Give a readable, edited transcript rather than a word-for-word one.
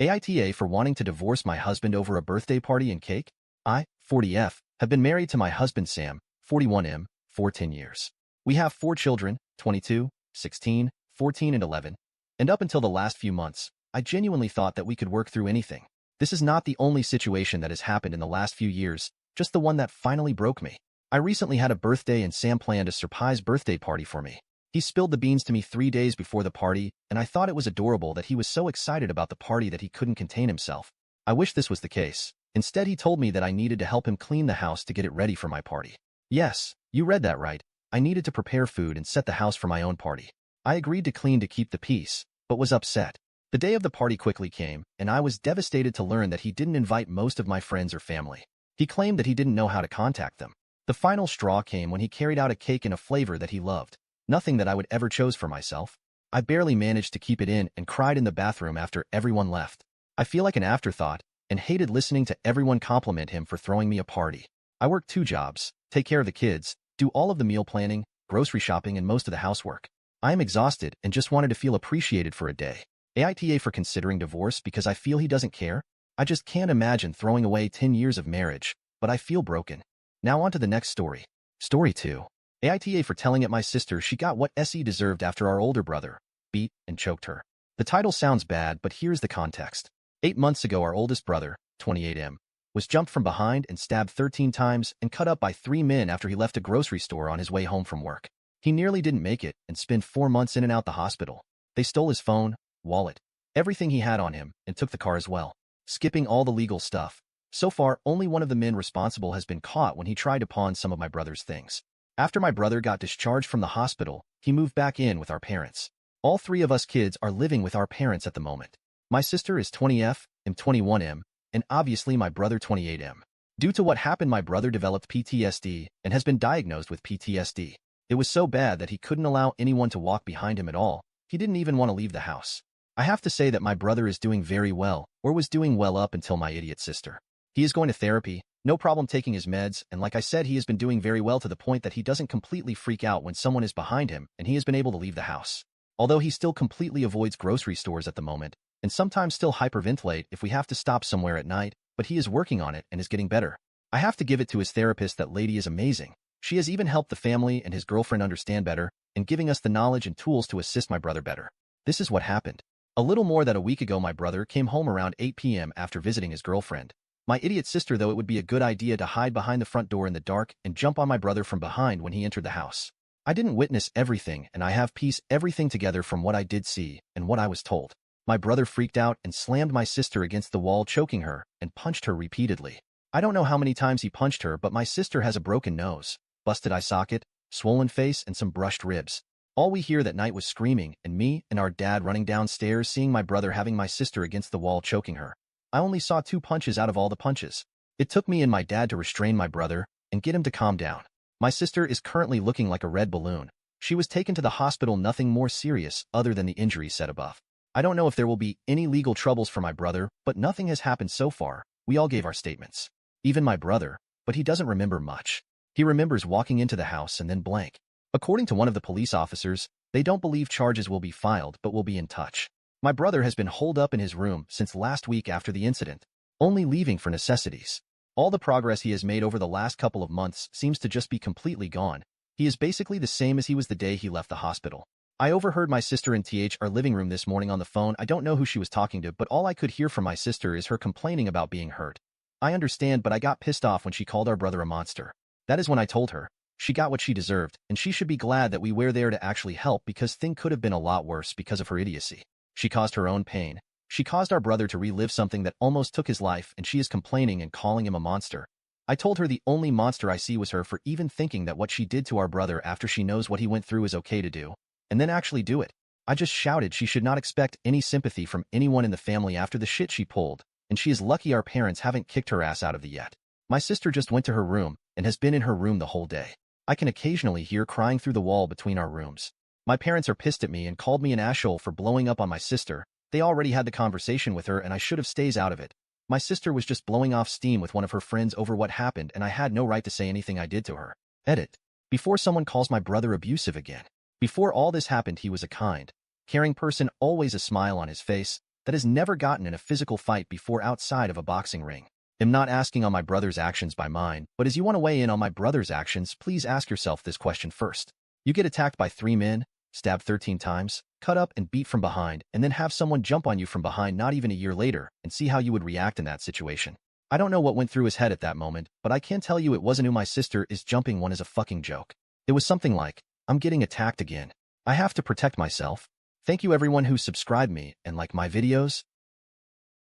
AITA for wanting to divorce my husband over a birthday party and cake. I, 40F, have been married to my husband Sam, 41M, for 10 years. We have 4 children, 22, 16, 14 and 11. And up until the last few months, I genuinely thought that we could work through anything. This is not the only situation that has happened in the last few years, just the one that finally broke me. I recently had a birthday and Sam planned a surprise birthday party for me. He spilled the beans to me 3 days before the party, and I thought it was adorable that he was so excited about the party that he couldn't contain himself. I wish this was the case. Instead, he told me that I needed to help him clean the house to get it ready for my party. Yes, you read that right. I needed to prepare food and set the house for my own party. I agreed to clean to keep the peace, but was upset. The day of the party quickly came, and I was devastated to learn that he didn't invite most of my friends or family. He claimed that he didn't know how to contact them. The final straw came when he carried out a cake in a flavor that he loved. Nothing that I would ever choose for myself. I barely managed to keep it in and cried in the bathroom after everyone left. I feel like an afterthought and hated listening to everyone compliment him for throwing me a party. I work 2 jobs, take care of the kids, do all of the meal planning, grocery shopping, and most of the housework. I am exhausted and just wanted to feel appreciated for a day. AITA for considering divorce because I feel he doesn't care. I just can't imagine throwing away 10 years of marriage, but I feel broken. Now on to the next story. Story 2. AITA for telling it my sister she got what SE deserved after our older brother beat and choked her. The title sounds bad, but here's the context. 8 months ago, our oldest brother, 28M, was jumped from behind and stabbed 13 times and cut up by 3 men after he left a grocery store on his way home from work. He nearly didn't make it and spent 4 months in and out the hospital. They stole his phone, wallet, everything he had on him, and took the car as well, skipping all the legal stuff. So far, only one of the men responsible has been caught when he tried to pawn some of my brother's things. After my brother got discharged from the hospital, he moved back in with our parents. All 3 of us kids are living with our parents at the moment. My sister is 20F, I'm 21M, and obviously my brother 28M. Due to what happened, my brother developed PTSD and has been diagnosed with PTSD. It was so bad that he couldn't allow anyone to walk behind him at all. He didn't even want to leave the house. I have to say that my brother is doing very well, or was doing well up until my idiot sister. He is going to therapy, no problem taking his meds, and like I said, he has been doing very well to the point that he doesn't completely freak out when someone is behind him, and he has been able to leave the house. Although he still completely avoids grocery stores at the moment, and sometimes still hyperventilate if we have to stop somewhere at night, but he is working on it and is getting better. I have to give it to his therapist, that lady is amazing. She has even helped the family and his girlfriend understand better, and giving us the knowledge and tools to assist my brother better. This is what happened. A little more than a week ago, my brother came home around 8 p.m. after visiting his girlfriend. My idiot sister thought it would be a good idea to hide behind the front door in the dark and jump on my brother from behind when he entered the house. I didn't witness everything, and I have pieced everything together from what I did see and what I was told. My brother freaked out and slammed my sister against the wall, choking her, and punched her repeatedly. I don't know how many times he punched her, but my sister has a broken nose, busted eye socket, swollen face, and some brushed ribs. All we hear that night was screaming, and me and our dad running downstairs seeing my brother having my sister against the wall choking her. I only saw 2 punches out of all the punches. It took me and my dad to restrain my brother and get him to calm down. My sister is currently looking like a red balloon. She was taken to the hospital, nothing more serious other than the injuries said above. I don't know if there will be any legal troubles for my brother, but nothing has happened so far. We all gave our statements. Even my brother, but he doesn't remember much. He remembers walking into the house and then blank. According to one of the police officers, they don't believe charges will be filed but will be in touch. My brother has been holed up in his room since last week after the incident, only leaving for necessities. All the progress he has made over the last couple of months seems to just be completely gone. He is basically the same as he was the day he left the hospital. I overheard my sister in our living room this morning on the phone. I don't know who she was talking to, but all I could hear from my sister is her complaining about being hurt. I understand, but I got pissed off when she called our brother a monster. That is when I told her she got what she deserved, and she should be glad that we were there to actually help, because things could have been a lot worse because of her idiocy. She caused her own pain. She caused our brother to relive something that almost took his life, and she is complaining and calling him a monster. I told her the only monster I see was her for even thinking that what she did to our brother after she knows what he went through is okay to do, and then actually do it. I just shouted she should not expect any sympathy from anyone in the family after the shit she pulled, and she is lucky our parents haven't kicked her ass out of it yet. My sister just went to her room and has been in her room the whole day. I can occasionally hear crying through the wall between our rooms. My parents are pissed at me and called me an asshole for blowing up on my sister. They already had the conversation with her and I should have stays out of it. My sister was just blowing off steam with one of her friends over what happened, and I had no right to say anything I did to her. Edit. Before someone calls my brother abusive again. Before all this happened, he was a kind, caring person, always a smile on his face, that has never gotten in a physical fight before outside of a boxing ring. I'm not asking on my brother's actions by mine, but as you want to weigh in on my brother's actions, please ask yourself this question first. You get attacked by 3 men, stabbed 13 times, cut up and beat from behind, and then have someone jump on you from behind not even a year later, and see how you would react in that situation. I don't know what went through his head at that moment, but I can tell you it wasn't who my sister is jumping one as a fucking joke. It was something like, I'm getting attacked again. I have to protect myself. Thank you everyone who subscribed me and like my videos.